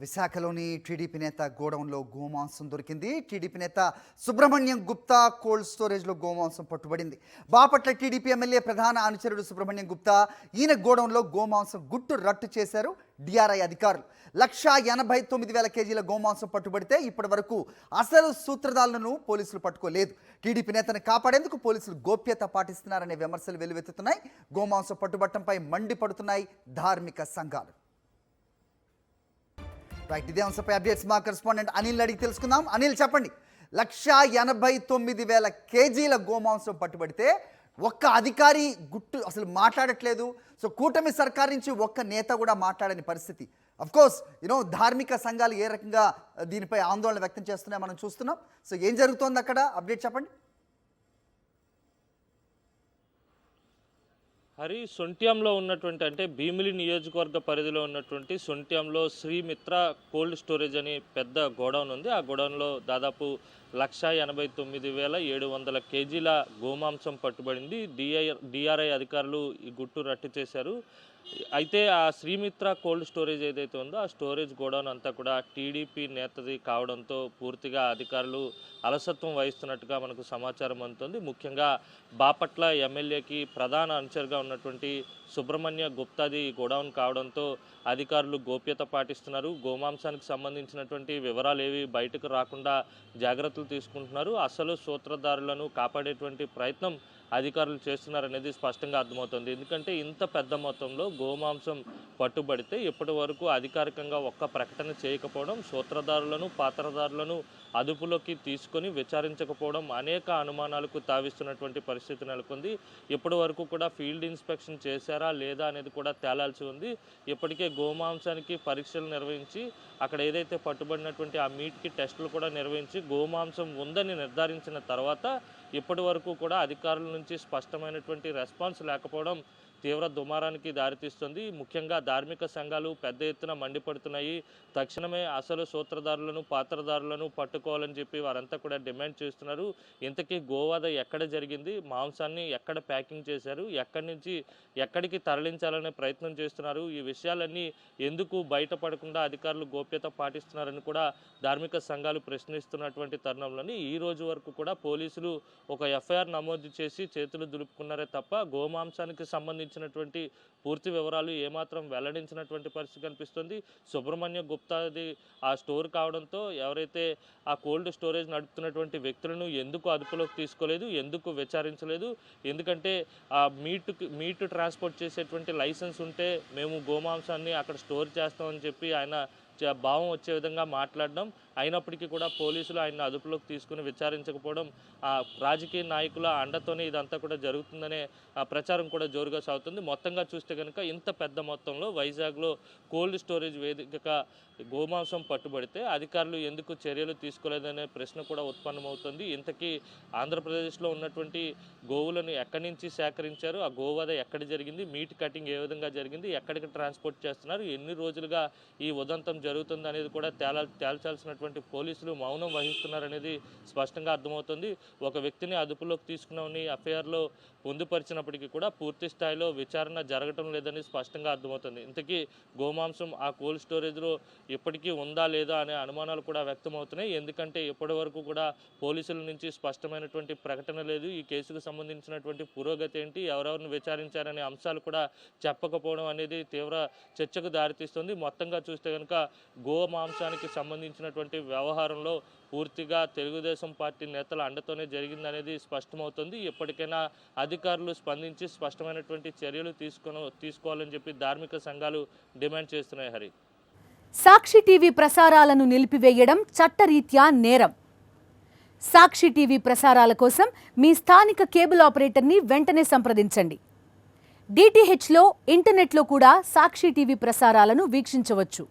విశాఖలోని టీడీపీ నేత గోడౌన్లో గోమాంసం దొరికింది. టీడీపీ నేత సుబ్రహ్మణ్యం గుప్తా కోల్డ్ స్టోరేజ్లో గోమాంసం పట్టుబడింది. బాపట్ల టీడీపీ ఎమ్మెల్యే ప్రధాన అనుచరుడు సుబ్రహ్మణ్యం గుప్తా ఈయన గోడౌన్లో గోమాంసం గుట్టు రట్టు చేశారు డిఆర్ఐ అధికారులు. 1,89,000 కేజీల గోమాంసం పట్టుబడితే ఇప్పటి వరకు అసలు సూత్రధారులను పోలీసులు పట్టుకోలేదు. టీడీపీ నేతను కాపాడేందుకు పోలీసులు గోప్యత పాటిస్తున్నారనే విమర్శలు వెల్లువెత్తుతున్నాయి. గోమాంసం పట్టుబట్టంపై మండిపడుతున్నాయి ధార్మిక సంఘాలు. రైట్, ఇదే అంశంపై అప్డేట్స్ మా కరెస్పాండెంట్ అనిల్ అడిగి తెలుసుకుందాం. అనిల్, చెప్పండి. 1,89,000 కేజీల గోమాంసం పట్టుబడితే ఒక్క అధికారి గుట్టు అసలు మాట్లాడట్లేదు. సో కూటమి సర్కార్ నుంచి ఒక్క నేత కూడా మాట్లాడని పరిస్థితి. అఫ్కోర్స్ ధార్మిక సంఘాలు ఏ రకంగా దీనిపై ఆందోళన వ్యక్తం చేస్తున్నాయో మనం చూస్తున్నాం. సో ఏం జరుగుతోంది అక్కడ, అప్డేట్ చెప్పండి. హరి, సొంట్యంలో ఉన్నటువంటి అంటే భీమిలి నియోజకవర్గ పరిధిలో ఉన్నటువంటి సొంట్యంలో శ్రీమిత్ర కోల్డ్ స్టోరేజ్ అని పెద్ద గోడౌన్ ఉంది. ఆ గోడౌన్లో దాదాపు 1,89,700 కేజీల గోమాంసం పట్టుబడింది. డిఆర్ఐ అధికారులు ఈ గుట్టు రట్టు చేశారు. అయితే ఆ శ్రీమిత్ర కోల్డ్ స్టోరేజ్ ఏదైతే ఉందో ఆ స్టోరేజ్ గోడౌన్ అంతా కూడా టీడీపీ నేతది కావడంతో పూర్తిగా అధికారులు అలసత్వం వహిస్తున్నట్టుగా మనకు సమాచారం అందుతుంది. ముఖ్యంగా బాపట్ల ఎమ్మెల్యేకి ప్రధాన అనుచరుగా ఉన్నటువంటి సుబ్రహ్మణ్య గుప్తాది గోడౌన్ కావడంతో అధికారులు గోప్యత పాటిస్తున్నారు. గోమాంసానికి సంబంధించినటువంటి వివరాలు ఏవి బయటకు రాకుండా జాగ్రత్తలు తీసుకుంటున్నారు. అసలు సూత్రధారులను కాపాడేటువంటి ప్రయత్నం అధికారులు చేస్తున్నారనేది స్పష్టంగా అర్థమవుతుంది. ఎందుకంటే ఇంత పెద్ద మొత్తంలో గోమాంసం పట్టుబడితే ఇప్పటి వరకు అధికారికంగా ఒక్క ప్రకటన చేయకపోవడం, సూత్రధారులను పాత్రధారులను అదుపులోకి తీసుకొని విచారించకపోవడం అనేక అనుమానాలకు తావిస్తున్నటువంటి పరిస్థితి నెలకొంది. ఇప్పటి వరకు కూడా ఫీల్డ్ ఇన్స్పెక్షన్ చేశారా లేదా అనేది కూడా తేలాల్సి ఉంది. ఇప్పటికే గోమాంసానికి పరీక్షలు నిర్వహించి అక్కడ ఏదైతే పట్టుబడినటువంటి ఆ మీట్కి టెస్టులు కూడా నిర్వహించి గోమాంసం ఉందని నిర్ధారించిన తర్వాత ఇప్పటి వరకు కూడా అధికారుల నుంచి స్పష్టమైనటువంటి రెస్పాన్స్ లేకపోవడం తీవ్ర దుమారానికి దారితీస్తుంది. ముఖ్యంగా ధార్మిక సంఘాలు పెద్ద ఎత్తున మండిపడుతున్నాయి. తక్షణమే అసలు సూత్రధారులను పాత్రధారులను పట్టుకోవాలని చెప్పి వారంతా కూడా డిమాండ్ చేస్తున్నారు. ఇంతకీ గోవధ ఎక్కడ జరిగింది, మాంసాన్ని ఎక్కడ ప్యాకింగ్ చేశారు, ఎక్కడి నుంచి ఎక్కడికి తరలించాలనే ప్రయత్నం చేస్తున్నారు, ఈ విషయాలన్నీ ఎందుకు బయటపడకుండా అధికారులు గోప్యత పాటిస్తున్నారని కూడా ధార్మిక సంఘాలు ప్రశ్నిస్తున్నటువంటి తరుణంలోని ఈ రోజు వరకు కూడా పోలీసులు ఒక ఎఫ్ఐఆర్ నమోదు చేసి చేతులు దులుపుకున్నారే తప్ప గోమాంసానికి సంబంధించినటువంటి పూర్తి వివరాలు ఏమాత్రం వెల్లడించినటువంటి పరిస్థితి కనిపిస్తుంది. సుబ్రహ్మణ్య గుప్తాది ఆ స్టోర్ కావడంతో ఎవరైతే ఆ కోల్డ్ స్టోరేజ్ నడుపుతున్నటువంటి వ్యక్తులను ఎందుకు అదుపులోకి తీసుకోలేదు, ఎందుకు విచారించలేదు, ఎందుకంటే ఆ మీట్ ట్రాన్స్పోర్ట్ చేసేటువంటి లైసెన్స్ ఉంటే మేము గోమాంసాన్ని అక్కడ స్టోర్ చేస్తామని చెప్పి ఆయన భావం వచ్చే విధంగా మాట్లాడడం, అయినప్పటికీ కూడా పోలీసులు ఆయన అదుపులోకి తీసుకుని విచారించకపోవడం రాజకీయ నాయకుల అండతోనే ఇదంతా కూడా జరుగుతుందనే ప్రచారం కూడా జోరుగా సాగుతుంది. మొత్తంగా చూస్తే కనుక ఇంత పెద్ద మొత్తంలో వైజాగ్లో కోల్డ్ స్టోరేజ్ వేదిక గోమాంసం పట్టుబడితే అధికారులు ఎందుకు చర్యలు తీసుకోలేదనే ప్రశ్న కూడా ఉత్పన్నమవుతుంది. ఇంతకీ ఆంధ్రప్రదేశ్లో ఉన్నటువంటి గోవులను ఎక్కడి నుంచి సేకరించారు, ఆ గోవధ ఎక్కడ జరిగింది, మీట్ కటింగ్ ఏ విధంగా జరిగింది, ఎక్కడికి ట్రాన్స్పోర్ట్ చేస్తున్నారు, ఎన్ని రోజులుగా ఈ ఉదంతం జరుగుతుంది అనేది కూడా తేల్చాల్సినటువంటి పోలీసులు మౌనం వహిస్తున్నారనేది స్పష్టంగా అర్థమవుతుంది. ఒక వ్యక్తిని అదుపులోకి తీసుకున్నామని ఎఫ్ఐఆర్లో పొందుపరిచినప్పటికీ కూడా పూర్తి స్థాయిలో విచారణ జరగటం లేదని స్పష్టంగా అర్థమవుతుంది. ఇంతకీ గోమాంసం ఆ కోల్డ్ స్టోరేజ్లో ఇప్పటికీ ఉందా లేదా అనే అనుమానాలు కూడా వ్యక్తమవుతున్నాయి. ఎందుకంటే ఇప్పటి వరకు కూడా పోలీసుల నుంచి స్పష్టమైనటువంటి ప్రకటన లేదు. ఈ కేసుకు సంబంధించినటువంటి పురోగతి ఏంటి, ఎవరెవరిని విచారించారనే అంశాలు కూడా చెప్పకపోవడం అనేది తీవ్ర చర్చకు దారితీస్తుంది. మొత్తంగా చూస్తే కనుక గోమాంసానికి సంబంధించినటువంటి వ్యవహారంలో పూర్తిగా తెలుగుదేశం పార్టీ నేతల అండతోనే జరిగిందనేది స్పష్టమవుతుంది. ఎప్పటికైనా అధికారులు స్పందించి స్పష్టమైనటువంటి చర్యలు తీసుకోవాలని చెప్పి ధార్మిక సంఘాలు డిమాండ్ చేస్తున్నాయి. హరి, సాక్షి టీవీ ప్రసారాలను నిలిపివేయడం చట్టరీత్యా నేరం. సాక్షి టీవీ ప్రసారాల కోసం మీ స్థానిక కేబుల్ ఆపరేటర్ని వెంటనే సంప్రదించండి. డిటిహెచ్లో, ఇంటర్నెట్లో కూడా సాక్షి టీవీ ప్రసారాలను వీక్షించవచ్చు.